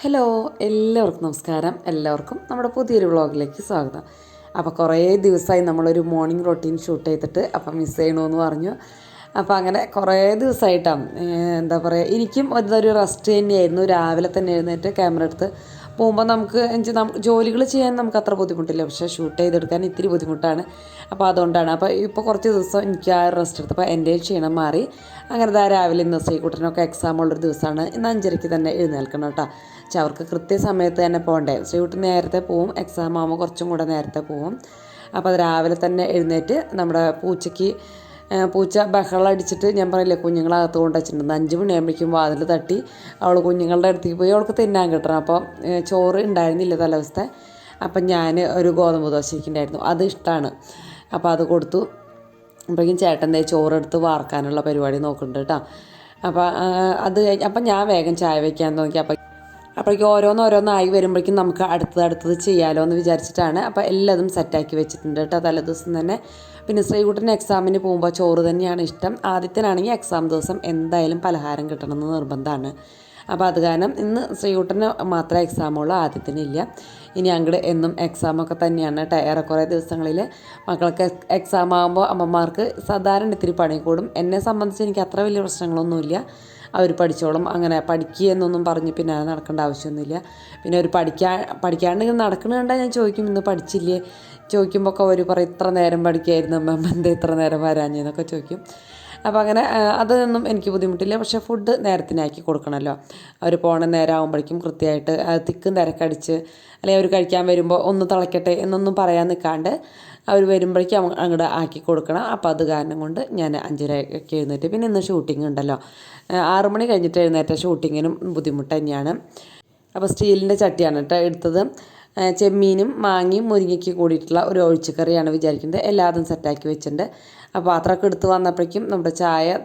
Hello, എല്ലാവർക്കും നമസ്കാരം. എല്ലാവർക്കും നമ്മുടെ പുതിയൊരു വ്ളോഗിലേക്ക് സ്വാഗതം. അപ്പോൾ കുറേ ദിവസമായി നമ്മളൊരു മോർണിംഗ് റൊട്ടീൻ ഷൂട്ട് ചെയ്തിട്ട് അപ്പം മിസ് ചെയ്യണമെന്ന് പറഞ്ഞു. അപ്പോൾ അങ്ങനെ കുറേ ദിവസമായിട്ടാണ് എന്താ പറയുക, എനിക്കും അതൊരു റെസ്റ്റ് തന്നെയായിരുന്നു. രാവിലെ തന്നെ എഴുന്നേറ്റ് ക്യാമറ എടുത്ത് പോകുമ്പോൾ നമുക്ക് ജോലികൾ ചെയ്യാൻ നമുക്ക് അത്ര ബുദ്ധിമുട്ടില്ല, പക്ഷേ ഷൂട്ട് ചെയ്തെടുക്കാൻ ഇത്തിരി ബുദ്ധിമുട്ടാണ്. അപ്പോൾ അതുകൊണ്ടാണ്. അപ്പോൾ ഇപ്പോൾ കുറച്ച് ദിവസം എനിക്ക് ആ റെസ്റ്റ് എടുത്തപ്പോൾ എൻ്റെ ക്ഷീണം മാറി. അങ്ങനെ രാവിലെ ഇന്ന് ശ്രീകുട്ടനൊക്കെ എക്സാം ഉള്ളൊരു ദിവസമാണ്. ഇന്ന് 5:30 തന്നെ എഴുന്നേൽക്കണം കേട്ടോ. പക്ഷെ അവർക്ക് കൃത്യസമയത്ത് തന്നെ പോകണ്ടേ. ശ്രീകുട്ടൻ നേരത്തെ പോവും, എക്സാം ആകുമ്പോൾ കുറച്ചും കൂടെ നേരത്തെ പോവും. അപ്പോൾ അത് രാവിലെ തന്നെ എഴുന്നേറ്റ് നമ്മുടെ പൂച്ച ബഹളം അടിച്ചിട്ട്, ഞാൻ പറയില്ലേ കുഞ്ഞുങ്ങളകത്ത് കൊണ്ട് വെച്ചിട്ടുണ്ട്. 5 മണിയാകുമ്പോഴേക്കും വാതിൽ തട്ടി അവൾ കുഞ്ഞുങ്ങളുടെ അടുത്തേക്ക് പോയി അവൾക്ക് തിന്നാൻ കിട്ടണം. അപ്പോൾ ചോറ് ഉണ്ടായിരുന്നില്ല തലേദിവസത്തെ. അപ്പം ഞാൻ ഒരു ഗോതമ്പ് ദോശ ഇരിക്കുന്നുണ്ടായിരുന്നു, അത് ഇഷ്ടമാണ്. അപ്പോൾ അത് കൊടുത്തു. അപ്പോഴേക്കും ചേട്ടൻ്റെ ചോറെടുത്ത് വാർക്കാനുള്ള പരിപാടി നോക്കുന്നുണ്ട് കേട്ടോ. അപ്പോൾ അത് അപ്പം ഞാൻ വേഗം ചായ വയ്ക്കാൻ നോക്കി. അപ്പോഴേക്കും ഓരോന്നോരോന്നായി വരുമ്പോഴേക്കും നമുക്ക് അടുത്തത് ചെയ്യാമല്ലോ എന്ന് വിചാരിച്ചിട്ടാണ്. അപ്പോൾ എല്ലാതും സെറ്റാക്കി വെച്ചിട്ടുണ്ട് കേട്ടോ തലേദിവസം തന്നെ. പിന്നെ ശ്രീകുട്ടന് എക്സാമിന് പോകുമ്പോൾ ചോറ് തന്നെയാണ് ഇഷ്ടം. ആദിത്യനാണെങ്കിൽ എക്സാം ദിവസം എന്തായാലും പലഹാരം കിട്ടണമെന്ന് നിർബന്ധമാണ്. അപ്പോൾ അത് കാരണം ഇന്ന് ശ്രീകുട്ടന് മാത്രമേ എക്സാമുള്ളൂ, ആദിത്യനില്ല. ഇനി അങ്ങോട്ട് എന്നും എക്സാമൊക്കെ തന്നെയാണ് കേട്ടോ. ഏറെക്കുറെ ദിവസങ്ങളിൽ മക്കൾക്ക് എക്സാം ആകുമ്പോൾ അമ്മമാർക്ക് സാധാരണ ഇത്തിരി പണി കൂടും. എന്നെ സംബന്ധിച്ച് എനിക്ക് അത്ര വലിയ പ്രശ്നങ്ങളൊന്നുമില്ല. അവർ പഠിച്ചോളും, അങ്ങനെ പഠിക്കുക എന്നൊന്നും പറഞ്ഞ് പിന്നെ നടക്കേണ്ട ആവശ്യമൊന്നുമില്ല. പിന്നെ അവർ പഠിക്കാണ്ട് നടക്കണുണ്ടാൽ ഞാൻ ചോദിക്കും, ഇന്ന് പഠിച്ചില്ലേ ചോദിക്കുമ്പോൾ ഒക്കെ അവർ പറയും, ഇത്ര നേരം പഠിക്കായിരുന്നു അമ്മ, എന്താ ഇത്ര നേരം വരാഞ്ഞെന്നൊക്കെ ചോദിക്കും. അപ്പോൾ അങ്ങനെ അതൊന്നും എനിക്ക് ബുദ്ധിമുട്ടില്ല. പക്ഷേ ഫുഡ് നേരത്തിനാക്കി കൊടുക്കണമല്ലോ. അവർ പോകണ നേരം ആകുമ്പോഴേക്കും കൃത്യമായിട്ട് തിക്കും തിരക്കടിച്ച്, അല്ലെങ്കിൽ അവർ കഴിക്കാൻ വരുമ്പോൾ ഒന്ന് തിളയ്ക്കട്ടെ എന്നൊന്നും പറയാൻ നിൽക്കാണ്ട് അവർ വരുമ്പോഴേക്കും അങ്ങോട്ട് ആക്കി കൊടുക്കണം. അപ്പോൾ അത് കാരണം കൊണ്ട് ഞാൻ 5:30 എഴുന്നേറ്റ്. പിന്നെ ഇന്ന് ഷൂട്ടിംഗ് ഉണ്ടല്ലോ, 6 മണി കഴിഞ്ഞിട്ട് എഴുന്നേറ്റ ഷൂട്ടിങ്ങിനും ബുദ്ധിമുട്ട് തന്നെയാണ്. അപ്പോൾ സ്റ്റീലിൻ്റെ ചട്ടിയാണ് കേട്ടോ എടുത്തത്. ചെമ്മീനും മാങ്ങയും മുരിങ്ങയ്ക്ക് കൂടിയിട്ടുള്ള ഒരു ഒഴിച്ചുകറിയാണ് വിചാരിക്കുന്നത്. എല്ലാതും സെറ്റാക്കി വെച്ചിട്ടുണ്ട്. അപ്പോൾ പാത്രമൊക്കെ എടുത്ത് വന്നപ്പോഴേക്കും നമ്മുടെ ചായ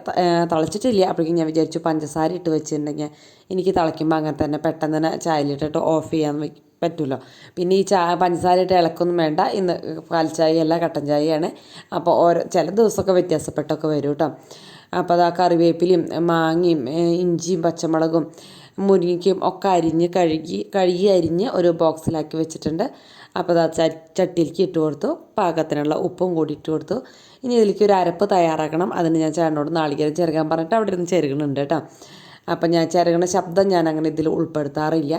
തിളച്ചിട്ടില്ല. അപ്പോഴേക്കും ഞാൻ വിചാരിച്ചു പഞ്ചസാര ഇട്ട് വെച്ചിട്ടുണ്ടെങ്കിൽ എനിക്ക് തിളയ്ക്കുമ്പോൾ അങ്ങനെ തന്നെ പെട്ടെന്ന് തന്നെ ചായയിലിട്ടിട്ട് ഓഫ് ചെയ്യാൻ പറ്റുമല്ലോ. പിന്നെ ഈ പഞ്ചസാര ഇട്ട് ഇളക്കൊന്നും വേണ്ട. ഇന്ന് പാൽ ചായയല്ല, കട്ടൻ ചായയാണ്. അപ്പോൾ ചില ദിവസമൊക്കെ വ്യത്യാസപ്പെട്ടൊക്കെ വരും കേട്ടോ. അപ്പോൾ അത് ആ കറിവേപ്പിലയും മാങ്ങയും ഇഞ്ചിയും പച്ചമുളകും മുരിങ്ങയ്ക്കും ഒക്കെ കഴുകി അരിഞ്ഞ് ഒരു ബോക്സിലാക്കി വെച്ചിട്ടുണ്ട്. അപ്പോൾ അത് ചട്ടിയിലേക്ക് ഇട്ട് കൊടുത്തു. പാകത്തിനുള്ള ഉപ്പും കൂടി ഇട്ട് കൊടുത്തു. ഇനി ഇതിലേക്ക് ഒരു അരപ്പ് തയ്യാറാക്കണം. അതിന് ഞാൻ ചേട്ടനോട് നാളികേരം ചിരകാൻ പറഞ്ഞിട്ട് അവിടെ ഇരുന്ന് ചിരകുന്നുണ്ട് കേട്ടോ. അപ്പം ഞാൻ ചിരകണ ശബ്ദം ഞാൻ അങ്ങനെ ഇതിൽ ഉൾപ്പെടുത്താറില്ല.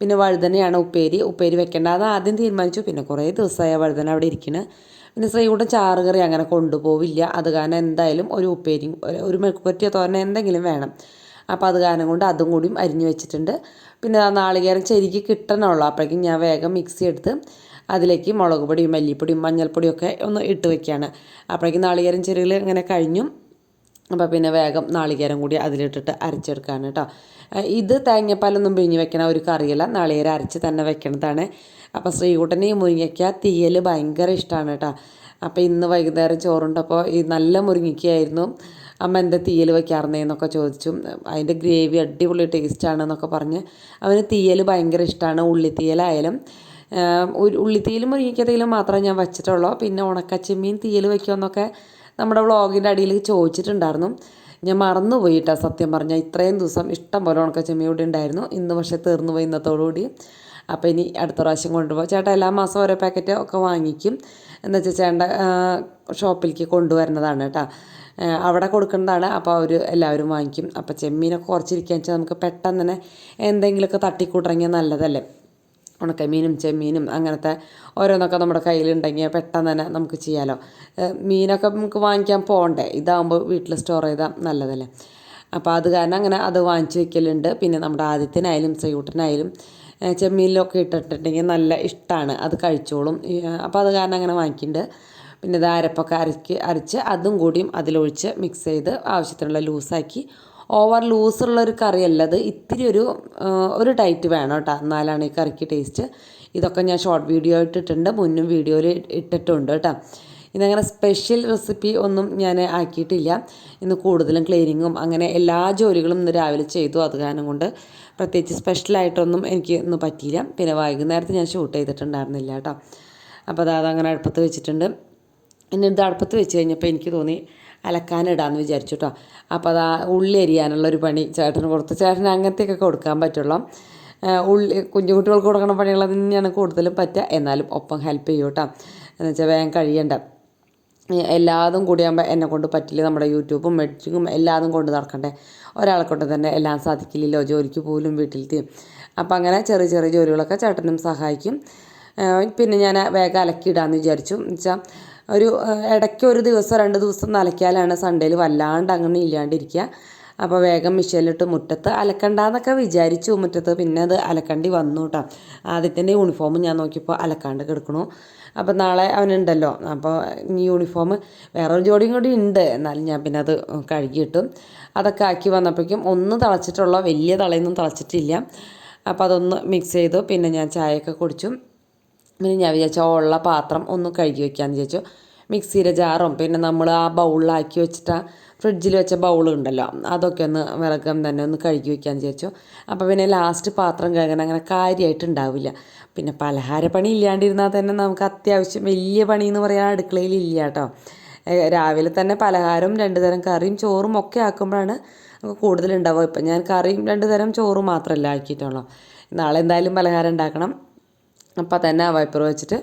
പിന്നെ വഴുതനയാണ് ഉപ്പേരി വെക്കേണ്ട, അത് ആദ്യം തീരുമാനിച്ചു. പിന്നെ കുറേ ദിവസമായ വഴുതന അവിടെ ഇരിക്കുന്നത്. പിന്നെ ശ്രീകുട്ടൻ ചാറുകറി അങ്ങനെ കൊണ്ടുപോവില്ല. അത് കാരണം എന്തായാലും ഒരു ഉപ്പേരിയും ഒരു മെഴുക്കുപുരട്ടിയോ തോരനോ എന്തെങ്കിലും വേണം. അപ്പോൾ അത് കാരണം കൊണ്ട് അതും കൂടിയും അരിഞ്ഞു വെച്ചിട്ടുണ്ട്. പിന്നെ നാളികേരം ചെരുകി കിട്ടണമല്ലോ. അപ്പോഴേക്കും ഞാൻ വേഗം മിക്സി എടുത്ത് അതിലേക്ക് മുളക് പൊടിയും മല്ലിപ്പൊടിയും മഞ്ഞൾപ്പൊടിയൊക്കെ ഒന്ന് ഇട്ട് വെക്കുകയാണ്. അപ്പോഴേക്കും നാളികേരം ചെരുകിൽ ഇങ്ങനെ കഴിഞ്ഞു. അപ്പോൾ പിന്നെ വേഗം നാളികേരം കൂടി അതിലിട്ടിട്ട് അരച്ചെടുക്കുകയാണ് കേട്ടോ. ഇത് തേങ്ങാപ്പാലൊന്നും പിഴിഞ്ഞ് വെക്കണ ഒരു കറിയല്ല, നാളികേരം അരച്ച് തന്നെ വെക്കണതാണ്. അപ്പോൾ ശ്രീകുട്ടന് ഈ മുരിങ്ങയ്ക്ക തീയൽ ഭയങ്കര ഇഷ്ടമാണ് കേട്ടോ. അപ്പോൾ ഇന്ന് വൈകുന്നേരം ചോറുണ്ടപ്പോൾ ഈ നല്ല മുരിങ്ങയ്ക്കായിരുന്നു. അമ്മ എന്താ തീയൽ വയ്ക്കാറുന്നതെന്നൊക്കെ ചോദിച്ചു. അതിൻ്റെ ഗ്രേവി അടിപൊളി ടേസ്റ്റാണെന്നൊക്കെ പറഞ്ഞ് അവന് തീയൽ ഭയങ്കര ഇഷ്ടമാണ്. ഉള്ളിത്തീയലായാലും ഉള്ളിത്തീയലും മുരിങ്ങയ്ക്ക മാത്രമേ ഞാൻ വച്ചിട്ടുള്ളൂ. പിന്നെ ഉണക്കച്ചെമ്മീൻ തീയൽ വയ്ക്കുമെന്നൊക്കെ നമ്മുടെ വ്ളോഗിൻ്റെ അടിയിൽ ചോദിച്ചിട്ടുണ്ടായിരുന്നു. ഞാൻ മറന്നുപോയി കേട്ടോ സത്യം പറഞ്ഞാൽ. ഇത്രയും ദിവസം ഇഷ്ടം പോലെ ഉണക്കച്ചെമ്മീൻ ഇവിടെ ഉണ്ടായിരുന്നു. ഇന്ന് പക്ഷേ തീർന്നു പോയി ഇന്നത്തോടുകൂടി. അപ്പോൾ ഇനി അടുത്ത പ്രാവശ്യം കൊണ്ടുപോകാം. ചേട്ടാ എല്ലാ മാസം ഓരോ പാക്കറ്റ് ഒക്കെ വാങ്ങിക്കും. എന്ന് വെച്ചാൽ ചേട്ടൻ്റെ ഷോപ്പിലേക്ക് കൊണ്ടുവരുന്നതാണ് കേട്ടോ, അവിടെ കൊടുക്കുന്നതാണ്. അപ്പോൾ അവർ എല്ലാവരും വാങ്ങിക്കും. അപ്പോൾ ചെമ്മീനൊക്കെ കുറച്ചിരിക്കുക വെച്ചാൽ നമുക്ക് പെട്ടെന്ന് തന്നെ എന്തെങ്കിലുമൊക്കെ തട്ടിക്കൂട്ടിറങ്ങിയാൽ നല്ലതല്ലേ. ഉണക്കമീനും ചെമ്മീനും അങ്ങനത്തെ ഓരോന്നൊക്കെ നമ്മുടെ കയ്യിലുണ്ടെങ്കിൽ പെട്ടെന്ന് തന്നെ നമുക്ക് ചെയ്യാമല്ലോ. മീനൊക്കെ നമുക്ക് വാങ്ങിക്കാൻ പോകണ്ടേ, ഇതാകുമ്പോൾ വീട്ടിൽ സ്റ്റോർ ചെയ്താൽ നല്ലതല്ലേ. അപ്പോൾ അത് കാരണം അങ്ങനെ അത് വാങ്ങിച്ച് വയ്ക്കലുണ്ട്. പിന്നെ നമ്മുടെ ആദിത്യനായാലും ശ്രീകുട്ടനായാലും ചെമ്മീനിലൊക്കെ ഇട്ടിട്ടുണ്ടെങ്കിൽ നല്ല ഇഷ്ടമാണ്, അത് കഴിച്ചോളും. അപ്പോൾ അത് കാരണം അങ്ങനെ വാങ്ങിക്കുന്നുണ്ട്. പിന്നെ ഇത് അരപ്പൊക്കെ അരച്ച് അതും കൂടിയും അതിലൊഴിച്ച് മിക്സ് ചെയ്ത് ആവശ്യത്തിനുള്ള ലൂസാക്കി. ഓവർ ലൂസുള്ളൊരു കറിയല്ല അത്, ഇത്തിരി ഒരു ടൈറ്റ് വേണം കേട്ടോ, എന്നാലാണ് ഈ കറിക്ക് ടേസ്റ്റ്. ഇതൊക്കെ ഞാൻ ഷോർട്ട് വീഡിയോ ഇട്ടിട്ടുണ്ട്, മുന്നും വീഡിയോയിൽ ഇട്ടിട്ടുണ്ട് കേട്ടോ. ഇതങ്ങനെ സ്പെഷ്യൽ റെസിപ്പി ഒന്നും ഞാൻ ആക്കിയിട്ടില്ല. ഇന്ന് കൂടുതലും ക്ലീനിങ്ങും അങ്ങനെ എല്ലാ ജോലികളും ഇന്ന് രാവിലെ ചെയ്തു. അത് കാരണം കൊണ്ട് പ്രത്യേകിച്ച് സ്പെഷ്യലായിട്ടൊന്നും എനിക്ക് ഇന്ന് പറ്റിയില്ല. പിന്നെ വൈകുന്നേരത്ത് ഞാൻ ഷൂട്ട് ചെയ്തിട്ടുണ്ടായിരുന്നില്ല കേട്ടോ. അപ്പോൾ അതങ്ങനെ അടുപ്പത്ത് വെച്ചിട്ടുണ്ട്. ഇനി ഇത് അടുപ്പത്ത് വെച്ച് കഴിഞ്ഞപ്പോൾ എനിക്ക് തോന്നി അലക്കാനിടാമെന്ന് വിചാരിച്ചു കേട്ടോ. അപ്പോൾ ഉള്ളി അരിയാനുള്ളൊരു പണി ചേട്ടന് കൊടുത്തു. ചേട്ടന് അങ്ങനത്തെയൊക്കെ കൊടുക്കാൻ പറ്റുള്ളൂ. കുഞ്ഞു കുട്ടികൾക്ക് കൊടുക്കുന്ന പണികൾ തന്നെയാണ് കൂടുതലും പറ്റുക. എന്നാലും ഒപ്പം ഹെൽപ്പ് ചെയ്യും കേട്ടോ. എന്ന് വെച്ചാൽ വേഗം കഴിയണ്ട. എല്ലാതും കൂടിയാകുമ്പോൾ എന്നെ കൊണ്ട് പറ്റില്ല. നമ്മുടെ യൂട്യൂബും എഡിറ്റിങ്ങും എല്ലാതും കൊണ്ട് നടക്കണ്ടേ. ഒരാളെ കൊണ്ട് തന്നെ എല്ലാം സാധിക്കില്ലല്ലോ, ജോലിക്ക് പോലും വീട്ടിലെത്തിയും. അപ്പോൾ അങ്ങനെ ചെറിയ ചെറിയ ജോലികളൊക്കെ ചേട്ടനും സഹായിക്കും. പിന്നെ ഞാൻ വേഗം അലക്കിയിടാമെന്ന് വിചാരിച്ചു. എന്ന് വെച്ചാൽ ഇടയ്ക്ക് ഒരു ദിവസം 2 ദിവസം അലക്കിയാലാണ് സൺഡേയിൽ വല്ലാണ്ട് അങ്ങനെ ഇല്ലാണ്ടിരിക്കുക. അപ്പോൾ വേഗം മിഷീനിലിട്ട് മുറ്റത്ത് അലക്കണ്ടെന്നൊക്കെ വിചാരിച്ചു മുറ്റത്ത്. പിന്നെ അത് അലക്കേണ്ടി വന്നു കേട്ടോ. ആദ്യത്തിൻ്റെ യൂണിഫോം ഞാൻ നോക്കിയപ്പോൾ അലക്കാണ്ട് കിടക്കണു. അപ്പോൾ നാളെ അവനുണ്ടല്ലോ. അപ്പോൾ ഈ യൂണിഫോം വേറൊരു ജോഡിയും കൂടി ഉണ്ട്. എന്നാലും ഞാൻ പിന്നെ അത് കഴുകിയിട്ടും അതൊക്കെ ആക്കി വന്നപ്പോഴേക്കും ഒന്ന് തിളച്ചിട്ടുള്ള, വലിയ തിളയൊന്നും തിളച്ചിട്ടില്ല. അപ്പോൾ അതൊന്ന് മിക്സ് ചെയ്തു. പിന്നെ ഞാൻ ചായയൊക്കെ കുടിച്ചു. പിന്നെ ഞാൻ വിചാരിച്ചു ഉള്ള പാത്രം ഒന്ന് കഴുകി വയ്ക്കാമെന്ന് വിചാരിച്ചു. മിക്സിയുടെ ജാറും പിന്നെ നമ്മൾ ആ ബൗളിലാക്കി വെച്ചിട്ട് ഫ്രിഡ്ജിൽ വെച്ച ബൗളുണ്ടല്ലോ, അതൊക്കെ ഒന്ന് വിറകം തന്നെ ഒന്ന് കഴുകി വയ്ക്കാമെന്ന് വിചാരിച്ചു. അപ്പോൾ പിന്നെ ലാസ്റ്റ് പാത്രം കഴുകാൻ അങ്ങനെ കാര്യമായിട്ടുണ്ടാവില്ല. പിന്നെ പലഹാര പണി ഇല്ലാണ്ടിരുന്നാൽ തന്നെ നമുക്ക് അത്യാവശ്യം വലിയ പണി എന്ന് പറയാൻ അടുക്കളയിൽ ഇല്ല കേട്ടോ. രാവിലെ തന്നെ പലഹാരം 2 തരം കറിയും ചോറും ഒക്കെ ആക്കുമ്പോഴാണ് നമുക്ക് കൂടുതലുണ്ടാവുക. ഇപ്പം ഞാൻ കറിയും 2 തരം ചോറും മാത്രമല്ല ആക്കിയിട്ടുള്ളൂ. നാളെ എന്തായാലും പലഹാരം ഉണ്ടാക്കണം. അപ്പോൾ തന്നെ ആ വൈപ്പർ വെച്ചിട്ട്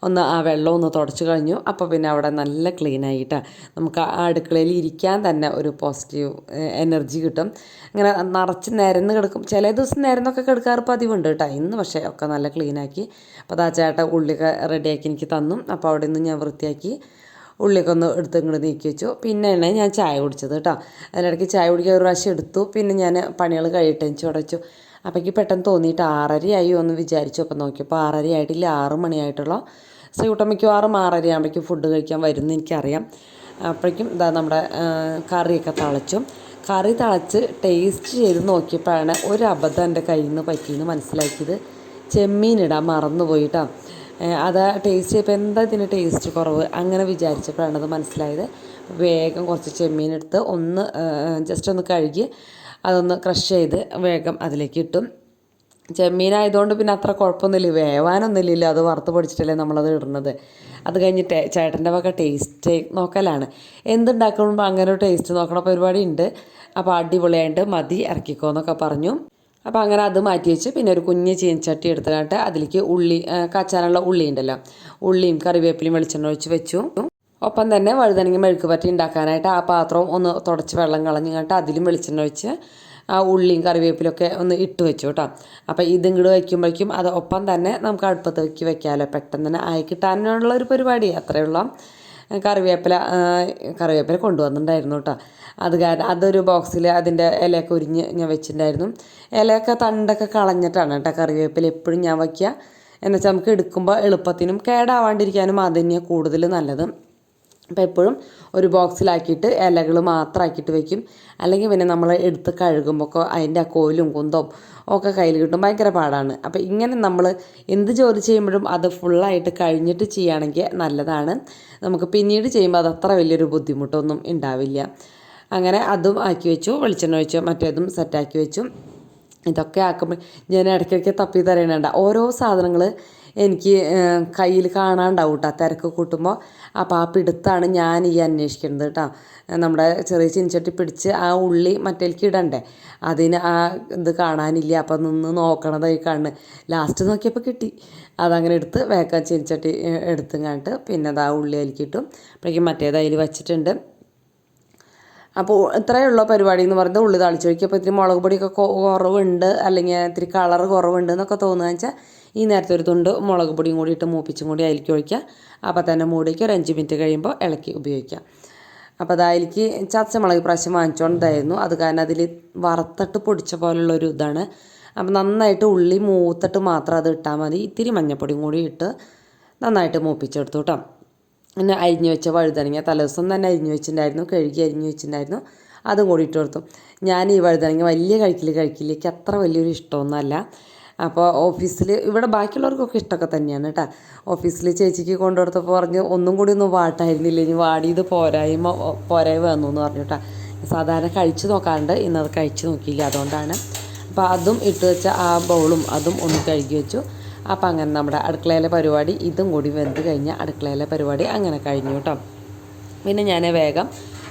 ഒന്ന് ആ വെള്ളം ഒന്ന് തുടച്ച് കഴിഞ്ഞു. അപ്പോൾ പിന്നെ അവിടെ നല്ല ക്ലീനായിട്ടാണ്. നമുക്ക് ആ അടുക്കളയിൽ ഇരിക്കാൻ തന്നെ ഒരു പോസിറ്റീവ് എനർജി കിട്ടും. ഇങ്ങനെ നിറച്ച് നിരന്ന് കിടക്കും. ചില ദിവസം നിരന്നൊക്കെ കിടക്കാറ് പതിവുണ്ട് കേട്ടോ. ഇന്ന് പക്ഷേ ഒക്കെ നല്ല ക്ലീനാക്കി. അപ്പോൾ അതാ ചേട്ടൻ ഉള്ളിയൊക്കെ റെഡിയാക്കി എനിക്ക് തന്നു. അപ്പോൾ അവിടെ നിന്ന് ഞാൻ വൃത്തിയാക്കി ഉള്ളിയൊക്കെ ഒന്ന് എടുത്ത് ഇങ്ങോട്ട് നീക്കി വെച്ചു. പിന്നെയാണ് ഞാൻ ചായ കുടിച്ചത് കേട്ടോ. അതിനിടയ്ക്ക് ചായ കുടിക്കാൻ ഒരു പ്രാവശ്യം എടുത്തു. പിന്നെ ഞാൻ പണികൾ കഴിയിട്ട് എനിക്ക് ഉടച്ചു. അപ്പോഴേക്ക് പെട്ടെന്ന് തോന്നിയിട്ട് 6:30 ആയി എന്ന് വിചാരിച്ചു. അപ്പോൾ നോക്കിയപ്പോൾ 6:30 ആയിട്ടില്ല, 6 മണിയായിട്ടുള്ളൂ. മിക്കവാറും 6:30 ആകുമ്പോഴേക്കും ഫുഡ് കഴിക്കാൻ വരുമെന്ന് എനിക്കറിയാം. അപ്പോഴേക്കും ഇതാ നമ്മുടെ കറിയൊക്കെ തിളച്ചു. കറി തിളച്ച് ടേസ്റ്റ് ചെയ്ത് നോക്കിയപ്പോഴാണ് ഒരു അബദ്ധം എൻ്റെ കയ്യിൽ നിന്ന് പറ്റിയെന്ന് മനസ്സിലാക്കിയത്. ചെമ്മീനിടാൻ മറന്നുപോയിട്ടാണ്. അത് ടേസ്റ്റ് ചെയ്തപ്പോൾ എന്താ ഇതിന് ടേസ്റ്റ് കുറവ് അങ്ങനെ വിചാരിച്ചപ്പോഴാണ് അത് മനസ്സിലായത്. വേഗം കുറച്ച് ചെമ്മീനെടുത്ത് ഒന്ന് ജസ്റ്റ് ഒന്ന് കഴുകി അതൊന്ന് ക്രഷ് ചെയ്ത് വേഗം അതിലേക്ക് ഇട്ടു. ചെമ്മീനായതുകൊണ്ട് പിന്നെ അത്ര കുഴപ്പമൊന്നുമില്ല, വേവാനൊന്നുമില്ലല്ലോ. അത് വറുത്ത് പൊടിച്ചിട്ടല്ലേ നമ്മളത് ഇടുന്നത്. അത് കഴിഞ്ഞിട്ട് ചേട്ടൻ്റെ വക ടേസ്റ്റ് നോക്കലാണ്. എന്തുണ്ടാക്കുമ്പോൾ അങ്ങനെ ഒരു ടേസ്റ്റ് നോക്കണ പരിപാടി ഉണ്ട്. അപ്പോൾ അടിപൊളിയായിട്ട് മതി, ഇറക്കിക്കോ എന്നൊക്കെ പറഞ്ഞു. അപ്പോൾ അങ്ങനെ അത് മാറ്റി വെച്ച് പിന്നെ ഒരു കുഞ്ഞ് ചീനച്ചട്ടി എടുത്തിട്ട് അതിലേക്ക് ഉള്ളി കാച്ചാനുള്ള ഉള്ളി ഉണ്ടല്ലോ, ഉള്ളിയും കറിവേപ്പിലയും വെളിച്ചെണ്ണ ഒഴിച്ച് വെച്ചു. ഒപ്പം തന്നെ വഴുതനങ്ങ മെഴുക്ക് പറ്റി ഉണ്ടാക്കാനായിട്ട് ആ പാത്രം ഒന്ന് തുടച്ച് വെള്ളം കളഞ്ഞിട്ട് അതിലും വെളിച്ചെണ്ണ ഒഴിച്ച് ആ ഉള്ളിയും കറിവേപ്പിലൊക്കെ ഒന്ന് ഇട്ട് വെച്ചു കേട്ടോ. അപ്പോൾ ഇതിങ്ങോട്ട് വയ്ക്കുമ്പോഴേക്കും അത് ഒപ്പം തന്നെ നമുക്ക് അടുപ്പത്ത് വെക്കാമല്ലോ. പെട്ടെന്ന് തന്നെ ആയി കിട്ടാനുള്ള ഒരു പരിപാടി അത്രയുള്ള കറിവേപ്പില കൊണ്ടുവന്നിട്ടുണ്ടായിരുന്നു കേട്ടോ. അത് കാരണം അതൊരു ബോക്സിൽ അതിൻ്റെ ഇലയൊക്കെ ഉരിഞ്ഞ് ഞാൻ വെച്ചിട്ടുണ്ടായിരുന്നു. ഇലയൊക്കെ തണ്ടൊക്കെ കളഞ്ഞിട്ടാണ് കേട്ടോ കറിവേപ്പില എപ്പോഴും ഞാൻ വയ്ക്കുക. എന്നുവെച്ചാൽ നമുക്ക് എടുക്കുമ്പോൾ എളുപ്പത്തിനും കേടാവാണ്ടിരിക്കാനും അത് തന്നെയാണ് കൂടുതൽ നല്ലത്. അപ്പോൾ എപ്പോഴും ഒരു ബോക്സിലാക്കിയിട്ട് ഇലകൾ മാത്രമാക്കിയിട്ട് വയ്ക്കും. അല്ലെങ്കിൽ പിന്നെ നമ്മൾ എടുത്ത് കഴുകുമ്പോൾ അതിൻ്റെ ആ കോലും കുന്തവും ഒക്കെ കയ്യിൽ കിട്ടും, ഭയങ്കര പാടാണ്. അപ്പോൾ ഇങ്ങനെ നമ്മൾ എന്ത് ജോലി ചെയ്യുമ്പോഴും അത് ഫുള്ളായിട്ട് കഴിഞ്ഞിട്ട് ചെയ്യുകയാണെങ്കിൽ നല്ലതാണ്. നമുക്ക് പിന്നീട് ചെയ്യുമ്പോൾ അത് അത്ര വലിയൊരു ബുദ്ധിമുട്ടൊന്നും ഉണ്ടാവില്ല. അങ്ങനെ അതും ആക്കി വെച്ചു, വെളിച്ചെണ്ണ ഒഴിച്ചു, മറ്റേതും സെറ്റാക്കി വെച്ചു. ഇതൊക്കെ ആക്കുമ്പോൾ ഞാൻ ഇടയ്ക്കിടയ്ക്ക് തപ്പി തരേണ്ട ഓരോ സാധനങ്ങൾ എനിക്ക് കയ്യിൽ കാണാണ്ടാവും കേട്ടോ തിരക്ക് കൂട്ടുമ്പോൾ. അപ്പോൾ ആ പിടുത്താണ് ഞാൻ ഈ അന്വേഷിക്കുന്നത് കേട്ടോ. നമ്മുടെ ചെറിയ ചീനച്ചട്ടി പിടിച്ച് ആ ഉള്ളി മറ്റേക്ക് ഇടണ്ടേ, അതിന് ആ ഇത് കാണാനില്ല. അപ്പം നിന്ന് നോക്കണതായി കാണുന്നു. ലാസ്റ്റ് നോക്കിയപ്പോൾ കിട്ടി. അതങ്ങനെ എടുത്ത് വേഗം ചീനച്ചട്ടി എടുത്തുങ്ങാണ്ട് പിന്നെ അത് ആ ഉള്ളി അതിലേക്കിട്ടു. അപ്പോഴേക്കും മറ്റേത് അതിൽ വെച്ചിട്ടുണ്ട്. അപ്പോൾ ഇത്രയുള്ള പരിപാടി എന്ന് പറയുന്നത് ഉള്ളി തളിച്ച് വയ്ക്കുക. അപ്പോൾ ഇത്തിരി മുളക് പൊടിയൊക്കെ കുറവുണ്ട്, അല്ലെങ്കിൽ ഇത്തിരി കളർ കുറവുണ്ട് എന്നൊക്കെ തോന്നുകയെന്ന് വെച്ചാൽ ഈ നേരത്തെ ഒരു തുണ്ട് മുളക് പൊടിയും കൂടി ഇട്ട് മൂപ്പിച്ചും കൂടി അതിലേക്ക് ഒഴിക്കുക. അപ്പോൾ തന്നെ മൂടിക്ക് ഒരു 5 മിനിറ്റ് കഴിയുമ്പോൾ ഇളക്കി ഉപയോഗിക്കാം. അപ്പോൾ അതിലേക്ക് ചതച്ച മുളക് പ്രാവശ്യം വാങ്ങിച്ചുകൊണ്ടായിരുന്നു. അത് കാരണം അതിൽ വറുത്തിട്ട് പൊടിച്ച പോലുള്ളൊരു ഇതാണ്. അപ്പോൾ നന്നായിട്ട് ഉള്ളി മൂത്തിട്ട് മാത്രം അത് ഇട്ടാൽ മതി. ഇത്തിരി മഞ്ഞൾപ്പൊടിയും കൂടി ഇട്ട് നന്നായിട്ട് മൂപ്പിച്ചെടുത്തു കേട്ടോ. പിന്നെ അരിഞ്ഞു വെച്ച വഴുതനങ്ങ തലേദിവസം തന്നെ അരിഞ്ഞു വെച്ചിട്ടുണ്ടായിരുന്നു, കഴുകി അരിഞ്ഞു വെച്ചിട്ടുണ്ടായിരുന്നു, അതും കൂടി ഇട്ട് കൊടുത്തു. ഞാൻ ഈ വഴുതനങ്ങ വലിയ കഴിക്കിലേക്ക് അത്ര വലിയൊരു ഇഷ്ടമൊന്നുമല്ല. അപ്പോൾ ഓഫീസിൽ ഇവിടെ ബാക്കിയുള്ളവർക്കൊക്കെ ഇഷ്ടമൊക്കെ തന്നെയാണ് കേട്ടോ. ഓഫീസിൽ ചേച്ചിക്ക് കൊണ്ടുകൊടുത്തപ്പോൾ പറഞ്ഞ് ഒന്നും കൂടി ഒന്ന് വാട്ടായിരുന്നില്ല, ഇനി വാടിയത് പോരായ്മ വന്നു എന്ന് പറഞ്ഞു കേട്ടോ. സാധാരണ കഴിച്ച് നോക്കാറുണ്ട്, ഇന്നത് കഴിച്ച് നോക്കിയില്ല, അതുകൊണ്ടാണ്. അപ്പോൾ അതും ഇട്ട് വെച്ച ആ ബൗളും അതും ഒന്ന് കഴുകി വെച്ചു. അപ്പോൾ അങ്ങനെ നമ്മുടെ അടുക്കളയിലെ പരിപാടി ഇതും കൂടി വെന്ത് കഴിഞ്ഞാൽ അടുക്കളയിലെ പരിപാടി അങ്ങനെ കഴിഞ്ഞു കേട്ടോ. പിന്നെ ഞാൻ വേഗം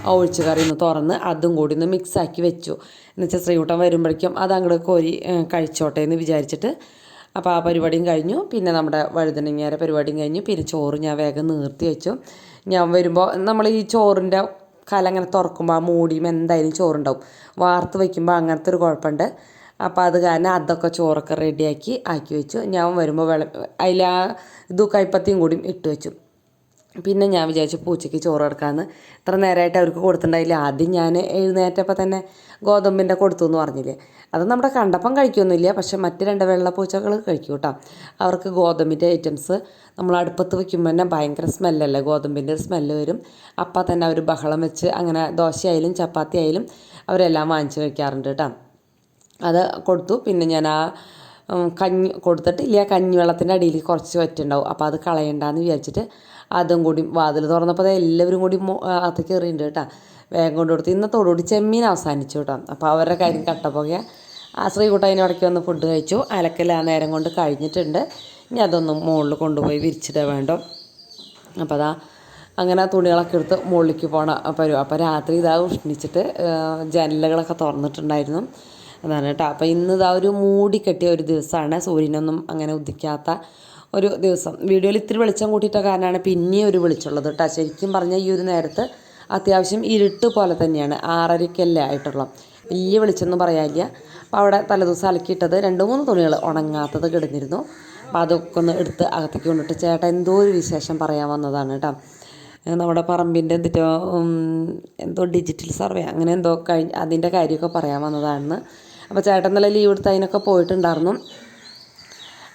ആ ഒഴിച്ച് കറി ഒന്ന് തുറന്ന് അതും കൂടി ഒന്ന് മിക്സാക്കി വെച്ചു. എന്നുവെച്ചാൽ ശ്രീകുട്ടൻ വരുമ്പോഴേക്കും അത് അങ്ങോട്ട് കോരി കഴിച്ചോട്ടെ എന്ന് വിചാരിച്ചിട്ട്. അപ്പോൾ ആ പരിപാടിയും കഴിഞ്ഞു. പിന്നെ നമ്മുടെ വഴുതനങ്ങയുടെ പരിപാടിയും കഴിഞ്ഞു. പിന്നെ ചോറ് ഞാൻ വേഗം നിർത്തി വെച്ചു. ഞാൻ വരുമ്പോൾ നമ്മൾ ഈ ചോറിൻ്റെ കല അങ്ങനെ തുറക്കുമ്പോൾ ആ മൂടിയും എന്തായാലും ചോറുണ്ടാവും. വാർത്ത് വയ്ക്കുമ്പോൾ അങ്ങനത്തെ ഒരു കുഴപ്പമുണ്ട്. അപ്പോൾ അത് കാരണം അതൊക്കെ ചോറൊക്കെ റെഡിയാക്കി ആക്കി വെച്ചു. ഞാൻ വരുമ്പോൾ അതിൽ ആ കൈപ്പത്തിയും കൂടിയും ഇട്ട് വെച്ചു. പിന്നെ ഞാൻ വിചാരിച്ചു പൂച്ചയ്ക്ക് ചോറ് കൊടുക്കാമെന്ന്. ഇത്ര നേരമായിട്ട് അവർക്ക് കൊടുത്തിട്ടുണ്ടായില്ല. ആദ്യം ഞാൻ എഴുന്നേറ്റപ്പോൾ തന്നെ ഗോതമ്പിൻ്റെ കൊടുത്തു എന്ന് പറഞ്ഞില്ലേ, അത് നമ്മുടെ കണ്ടപ്പം കഴിക്കൊന്നുമില്ല. പക്ഷെ മറ്റ് 2 വെള്ളപ്പൂച്ചകൾ കഴിക്കും കേട്ടോ. അവർക്ക് ഗോതമ്പിൻ്റെ ഐറ്റംസ് നമ്മൾ അടുപ്പത്ത് വയ്ക്കുമ്പോൾ തന്നെ ഭയങ്കര സ്മെല്ലല്ലേ, ഗോതമ്പിൻ്റെ സ്മെല്ല് വരും. അപ്പം തന്നെ അവർ ബഹളം വെച്ച് അങ്ങനെ ദോശയായാലും ചപ്പാത്തി ആയാലും അവരെല്ലാം വാങ്ങിച്ച് കഴിക്കാറുണ്ട് കേട്ടോ. അത് കൊടുത്തു. പിന്നെ ഞാൻ ആ കഞ്ഞി കൊടുത്തിട്ടില്ല, കഞ്ഞിവെള്ളത്തിൻ്റെ അടിയിൽ കുറച്ച് വറ്റുണ്ടാവും. അപ്പോൾ അത് കളയണ്ടെന്ന് വിചാരിച്ചിട്ട് അതും കൂടി വാതിൽ തുറന്നപ്പോൾ എല്ലാവരും കൂടി അകത്ത് കയറിയിട്ടുണ്ട് കേട്ടോ. വേഗം കൊണ്ട് കൊടുത്തു. ഇന്നത്തോടുകൂടി ചെമ്മീൻ അവസാനിച്ചു കേട്ടോ. അപ്പോൾ അവരുടെ കാര്യം കട്ടപ്പോകെ ആ ശ്രീകുട്ടൻ അതിന് ഇടയ്ക്ക് വന്ന് ഫുഡ് കഴിച്ചു. അലക്കൽ ആ നേരം കൊണ്ട് കഴിഞ്ഞിട്ടുണ്ട്. ഇനി അതൊന്നും മുകളിൽ കൊണ്ടുപോയി വിരിച്ചിട വേണ്ടോ. അപ്പോൾ അതാ അങ്ങനെ തുണികളൊക്കെ എടുത്ത് മുകളിലേക്ക് പോകണം. അപ്പോൾ രാത്രി ഇതാ ഉഷ്ണിച്ചിട്ട് ജനലുകളൊക്കെ തുറന്നിട്ടുണ്ടായിരുന്നു. അതാണ് കേട്ടോ. അപ്പോൾ ഇന്ന് ഇതാ ഒരു മൂടിക്കെട്ടിയ ഒരു ദിവസമാണ്. സൂര്യനൊന്നും അങ്ങനെ ഉദിക്കാത്ത ഒരു ദിവസം. വീഡിയോയിൽ ഇത്തിരി വെളിച്ചം കൂട്ടിയിട്ട കാരണമാണ് പിന്നെയും ഒരു വെളിച്ചമുള്ളത് കേട്ടോ. ശരിക്കും പറഞ്ഞാൽ ഈ ഒരു നേരത്ത് അത്യാവശ്യം ഇരുട്ട് പോലെ തന്നെയാണ്. 6:30 ആയിട്ടുള്ള വലിയ വെളിച്ചമൊന്നും പറയാനില്ല. അപ്പോൾ അവിടെ തലേദിവസം അലക്കിയിട്ടത് 2-3 തുണികൾ ഉണങ്ങാത്തത് കിടന്നിരുന്നു. അപ്പോൾ അതൊക്കെ ഒന്ന് എടുത്ത് അകത്തേക്ക് കൊണ്ടിട്ട് ചേട്ടാ എന്തോ ഒരു വിശേഷം പറയാൻ വന്നതാണ് കേട്ടോ. നമ്മുടെ പറമ്പിൻ്റെ എന്തോ ഡിജിറ്റൽ സർവേ അങ്ങനെ എന്തോ അതിൻ്റെ കാര്യമൊക്കെ പറയാൻ വന്നതാണെന്ന്. അപ്പോൾ ചേട്ടൻ നല്ല ലീവ് എടുത്ത് അതിനൊക്കെ പോയിട്ടുണ്ടായിരുന്നു.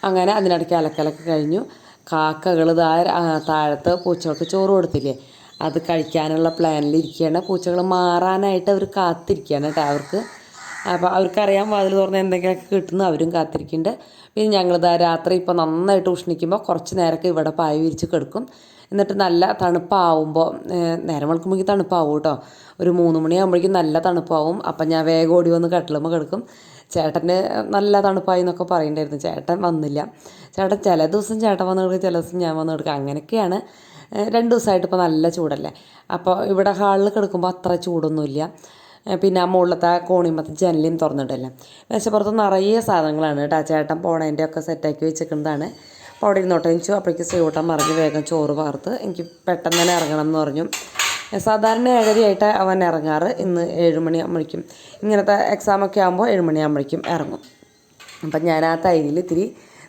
അങ്ങനെ അതിനിടയ്ക്ക് അലക്കലൊക്കെ കഴിഞ്ഞു. കാക്കകൾ താഴത്ത് പൂച്ചകൾക്ക് ചോറ് കൊടുത്തില്ലേ, അത് കഴിക്കാനുള്ള പ്ലാനിലിരിക്കുകയാണ്. പൂച്ചകൾ മാറാനായിട്ട് അവർ കാത്തിരിക്കുകയാണ് കേട്ടോ. അപ്പോൾ അവർക്കറിയാം വാതിൽ തുറന്ന് എന്തെങ്കിലുമൊക്കെ കിട്ടുന്നു, അവരും കാത്തിരിക്കുന്നുണ്ട്. പിന്നെ ഞങ്ങളിതാ രാത്രി ഇപ്പോൾ നന്നായിട്ട് ഉഷ്ണിക്കുമ്പോൾ കുറച്ച് നേരമൊക്കെ ഇവിടെ പായ വിരിച്ച് കിടക്കും. എന്നിട്ട് നല്ല തണുപ്പാവുമ്പോൾ നേരം വെളുക്കുമ്പോഴേക്കും തണുപ്പാവും കേട്ടോ. ഒരു 3 മണിയാകുമ്പോഴേക്കും നല്ല തണുപ്പാവും. അപ്പം ഞാൻ വേഗം ഓടി വന്ന് കട്ടിലുമ്പോൾ കിടക്കും. ചേട്ടന് നല്ല തണുപ്പായി എന്നൊക്കെ പറയുന്നുണ്ടായിരുന്നു. ചേട്ടൻ വന്നില്ല. ചേട്ടൻ ചില ദിവസം ചേട്ടൻ വന്ന് കിടക്കും, ചില ദിവസം ഞാൻ വന്ന് കിടക്കും. അങ്ങനെയൊക്കെയാണ്. 2 ദിവസമായിട്ട് ഇപ്പോൾ നല്ല ചൂടല്ലേ. അപ്പോൾ ഇവിടെ ഹാളിൽ കിടക്കുമ്പോൾ അത്ര ചൂടൊന്നുമില്ല. പിന്നെ ആ മുകളിലത്തെ കോണിമത്തെ ജനലും തുറന്നിട്ടല്ലേ. മേശപ്പുറത്ത് നിറയെ സാധനങ്ങളാണ് കേട്ടോ. ചേട്ടൻ പോണേൻ്റെ ഒക്കെ സെറ്റാക്കി വെച്ചിരിക്കുന്നതാണ്. അപ്പോൾ അവിടെ ഇരുന്നോട്ടെ വെച്ചു. അപ്പോഴേക്ക് ശ്രീകുട്ടൻ മറിഞ്ഞ് വേഗം ചോറ് വാർത്ത് എനിക്ക് പെട്ടെന്ന് തന്നെ ഇറങ്ങണം എന്ന് പറഞ്ഞു. സാധാരണ 7:30 അവൻ ഇറങ്ങാറ്. ഇന്ന് 7 മണിയാകുമ്പോഴേക്കും ഇങ്ങനത്തെ എക്സാമൊക്കെ ആകുമ്പോൾ 7 മണിയാകുമ്പോഴേക്കും ഇറങ്ങും. അപ്പം ഞാൻ ആ തൈരിൽ ഇത്തിരി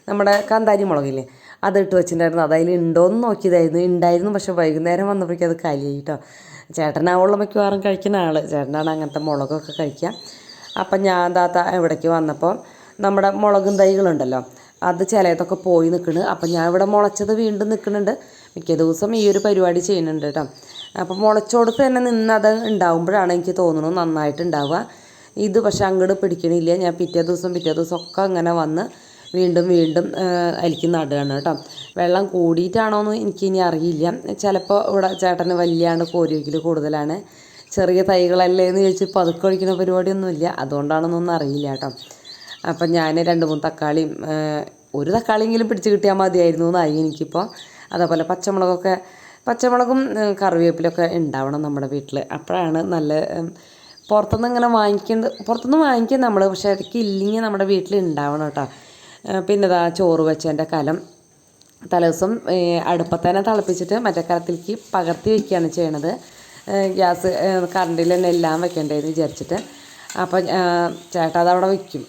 നമ്മുടെ കാന്താരി മുളകില്ലേ അതിട്ട് വെച്ചിട്ടുണ്ടായിരുന്നു. അതിൽ ഉണ്ടോയെന്ന് നോക്കിയതായിരുന്നു. ഉണ്ടായിരുന്നു, പക്ഷേ വൈകുന്നേരം വന്നപ്പോഴേക്കും അത് കലിയായി കേട്ടോ. ചേട്ടനാവുള്ള മിക്കവാറും കഴിക്കുന്ന ആൾ. ചേട്ടനാണ് അങ്ങനത്തെ മുളകൊക്കെ കഴിക്കുക. അപ്പം ഞാൻ താത്ത ഇവിടേക്ക് വന്നപ്പോൾ നമ്മുടെ മുളകും തൈകളുണ്ടല്ലോ അത് ചിലതൊക്കെ പോയി നിൽക്കുന്നു. അപ്പം ഞാൻ ഇവിടെ മുളച്ചത് വീണ്ടും നിൽക്കുന്നുണ്ട്. മിക്ക ദിവസം ഈ ഒരു പരിപാടി ചെയ്യുന്നുണ്ട് കേട്ടോ. അപ്പം മുളച്ചോടത്ത് തന്നെ നിന്നത് ഉണ്ടാകുമ്പോഴാണ് എനിക്ക് തോന്നുന്നു നന്നായിട്ടുണ്ടാവുക. ഇത് പക്ഷെ അങ്ങോട്ട് പിടിക്കണില്ല. ഞാൻ പിറ്റേ ദിവസം ഒക്കെ അങ്ങനെ വന്ന് വീണ്ടും അതിലേക്ക് നടുകയാണ് കേട്ടോ. വെള്ളം കൂടിയിട്ടാണോയെന്ന് എനിക്കിനി അറിയില്ല. ചിലപ്പോൾ ഇവിടെ ചേട്ടന് വലിയാണ്ട് കോരിയൊക്കിൽ കൂടുതലാണ്. ചെറിയ തൈകളല്ലേ എന്ന് ചോദിച്ച് പതുക്കെ ഒഴിക്കുന്ന പരിപാടിയൊന്നുമില്ല. അതുകൊണ്ടാണെന്നൊന്നും അറിയില്ല കേട്ടോ. അപ്പം ഞാൻ 2-3 തക്കാളിയും ഒരു തക്കാളിയെങ്കിലും പിടിച്ച് കിട്ടിയാൽ മതിയായിരുന്നു എന്നായി എനിക്കിപ്പോൾ. അതേപോലെ പച്ചമുളകും കറിവേപ്പിലൊക്കെ ഉണ്ടാവണം നമ്മുടെ വീട്ടിൽ. അപ്പോഴാണ് നല്ല പുറത്തുനിന്ന് വാങ്ങിക്കും നമ്മൾ. പക്ഷേ ഇടയ്ക്ക് ഇല്ലെങ്കിൽ നമ്മുടെ വീട്ടിൽ ഉണ്ടാവണം കേട്ടോ. പിന്നെ ഇതാ ചോറ് വെച്ചതിൻ്റെ കലം തലേദിവസം അടുപ്പത്തന്നെ തിളപ്പിച്ചിട്ട് മറ്റേ കലത്തിലേക്ക് പകർത്തി വയ്ക്കുകയാണ് ചെയ്യണത്. ഗ്യാസ് കറണ്ടിൽ തന്നെ എല്ലാം വെക്കേണ്ടതെന്ന് വിചാരിച്ചിട്ട്. അപ്പോൾ ചേട്ടാ അതവിടെ വയ്ക്കും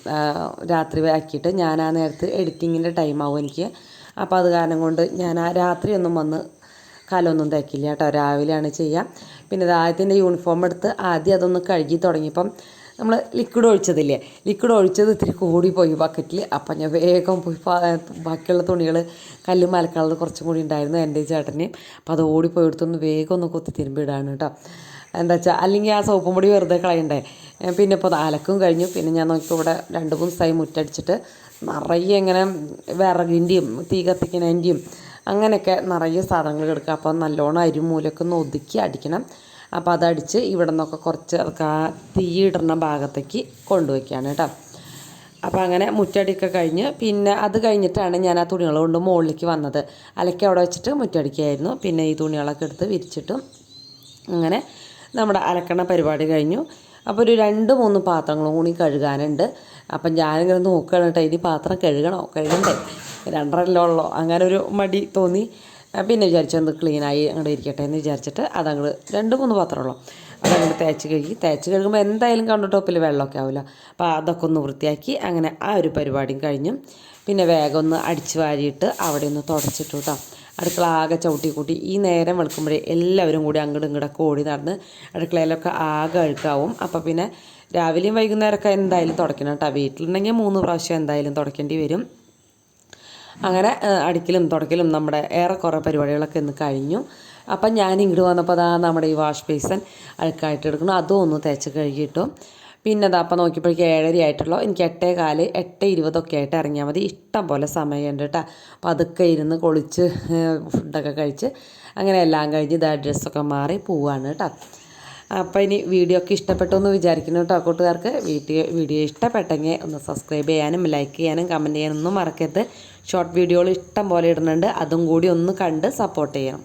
രാത്രി ആക്കിയിട്ട്. ഞാൻ ആ നേരത്ത് എഡിറ്റിങ്ങിൻ്റെ ടൈമാവും എനിക്ക്. അപ്പോൾ അത് കാരണം കൊണ്ട് ഞാൻ ആ രാത്രിയൊന്നും വന്ന് കലമൊന്നും തേക്കില്ല കേട്ടോ. രാവിലെയാണ് ചെയ്യുക. പിന്നെ ആദ്യത്തിൻ്റെ യൂണിഫോം എടുത്ത് ആദ്യം അതൊന്ന് കഴുകി തുടങ്ങിയപ്പം നമ്മൾ ലിക്വിഡ് ഒഴിച്ചത് ഇത്തിരി കൂടിപ്പോയി ബക്കറ്റിൽ. അപ്പം ഞാൻ വേഗം പോയി ബാക്കിയുള്ള തുണികൾ കല്ലും അലക്കാനുള്ളത് കുറച്ചും കൂടി ഉണ്ടായിരുന്നു എൻ്റെ ചേട്ടനെയും. അപ്പോൾ അത് ഓടിപ്പോയി എടുത്തൊന്ന് വേഗം ഒന്ന് കൊത്തി തിരുമ്പിടാണ് കേട്ടോ. എന്താ വെച്ചാൽ അല്ലെങ്കിൽ ആ സോപ്പും പൊടി വെറുതെ കളയണ്ടേ. പിന്നെ ഇപ്പോൾ അലക്കും കഴിഞ്ഞു. പിന്നെ ഞാൻ നോക്കിയപ്പോൾ ഇവിടെ 2-3 ദിവസമായി മുറ്റടിച്ചിട്ട് നിറയെ ഇങ്ങനെ വിറകിൻ്റെയും തീ കത്തിക്കുന്നതിൻ്റെയും അങ്ങനെയൊക്കെ നിറയെ സാധനങ്ങൾ കിടക്കുക. അപ്പോൾ നല്ലോണം അരിമൂലൊക്കെ ഒന്ന് ഒതുക്കി അടിക്കണം. അപ്പോൾ അതടിച്ച് ഇവിടെ നിന്നൊക്കെ കുറച്ച് തീയിടുന്ന ഭാഗത്തേക്ക് കൊണ്ടുവയ്ക്കുകയാണ് കേട്ടോ. അപ്പോൾ അങ്ങനെ മുറ്റടിയൊക്കെ കഴിഞ്ഞ് പിന്നെ അത് കഴിഞ്ഞിട്ടാണ് ഞാൻ ആ തുണികൾ കൊണ്ട് മുകളിലേക്ക് വന്നത്. അലക്കി അവിടെ വെച്ചിട്ട് മുറ്റടിക്കുകയായിരുന്നു. പിന്നെ ഈ തുണികളൊക്കെ എടുത്ത് വിരിച്ചിട്ടും അങ്ങനെ നമ്മുടെ അലക്കണ പരിപാടി കഴിഞ്ഞു. അപ്പോൾ ഒരു 2-3 പാത്രങ്ങളും കൂടി കഴുകാനുണ്ട്. അപ്പം ഞാനിങ്ങനെ നോക്കുകയാണ് കേട്ടോ, ഇനി പാത്രം കഴുകണ്ടേ, 2 ഉള്ളോ, അങ്ങനെ ഒരു മടി തോന്നി. പിന്നെ വിചാരിച്ചത് ക്ലീനായി അങ്ങോട്ട് ഇരിക്കട്ടെ എന്ന് വിചാരിച്ചിട്ട് അതങ്ങോട്ട് 2-3 പാത്രമുള്ളൂ അതങ്ങോട്ട് തേച്ച് കഴുകുമ്പോൾ എന്തായാലും കൗണ്ടർ ടോപ്പിൽ വെള്ളമൊക്കെ ആവില്ല. അപ്പോൾ അതൊക്കെ ഒന്ന് വൃത്തിയാക്കി അങ്ങനെ ആ ഒരു പരിപാടിയും കഴിഞ്ഞു. പിന്നെ വേഗം ഒന്ന് അടിച്ച് വാരിയിട്ട് അവിടെ ഒന്ന് തുടച്ചിട്ടു കേട്ടോ. അടുക്കള ആകെ ചവിട്ടി കൂട്ടി ഈ നേരം വെളുക്കുമ്പോഴേ എല്ലാവരും കൂടി അങ്ങോട്ടും ഇങ്ങോട്ടൊക്കെ ഓടി നടന്ന് അടുക്കളയിലൊക്കെ ആകെ അഴുക്കാവും. അപ്പോൾ പിന്നെ രാവിലെയും വൈകുന്നേരമൊക്കെ എന്തായാലും തുടയ്ക്കണം കേട്ടോ. വീട്ടിലുണ്ടെങ്കിൽ 3 പ്രാവശ്യം എന്തായാലും തുടയ്ക്കേണ്ടി വരും. അങ്ങനെ അടിക്കലും തുടയ്ക്കലും നമ്മുടെ ഏറെക്കുറെ പരിപാടികളൊക്കെ ഇന്ന് കഴിഞ്ഞു. അപ്പം ഞാൻ ഇങ്ങോട്ട് വന്നപ്പോൾ അതാ നമ്മുടെ ഈ വാഷ് ബേസിൻ അഴുക്കായിട്ട് എടുക്കണം, അതും ഒന്ന് തേച്ച് കഴുകിയിട്ടു. പിന്നെ അതാ അപ്പം നോക്കിയപ്പോഴേക്ക് 7:30 ആയിട്ടുള്ളൂ. എനിക്ക് 8:15 8:20 ആയിട്ട് ഇറങ്ങിയാൽ മതി. ഇഷ്ടം പോലെ സമയമുണ്ട് കേട്ടോ. അപ്പോൾ അതൊക്കെ ഇരുന്ന് കുളിച്ച് ഫുഡൊക്കെ കഴിച്ച് അങ്ങനെ എല്ലാം കഴിഞ്ഞ് ഇതാ ഡ്രസ്സൊക്കെ മാറി പോവാണ് കേട്ടോ. അപ്പോൾ ഇനി വീഡിയോ ഒക്കെ ഇഷ്ടപ്പെട്ടു എന്ന് വിചാരിക്കുന്നു കേട്ടോ. കൂട്ടുകാർക്ക് വീഡിയോ ഇഷ്ടപ്പെട്ടെങ്കിൽ ഒന്ന് സബ്സ്ക്രൈബ് ചെയ്യാനും ലൈക്ക് ചെയ്യാനും കമൻറ്റ് ചെയ്യാനൊന്നും മറക്കരുത്. ഷോർട്ട് വീഡിയോകൾ ഇഷ്ടം പോലെ ഇടുന്നുണ്ട്, അതും കൂടി ഒന്ന് കണ്ട് സപ്പോർട്ട് ചെയ്യണം.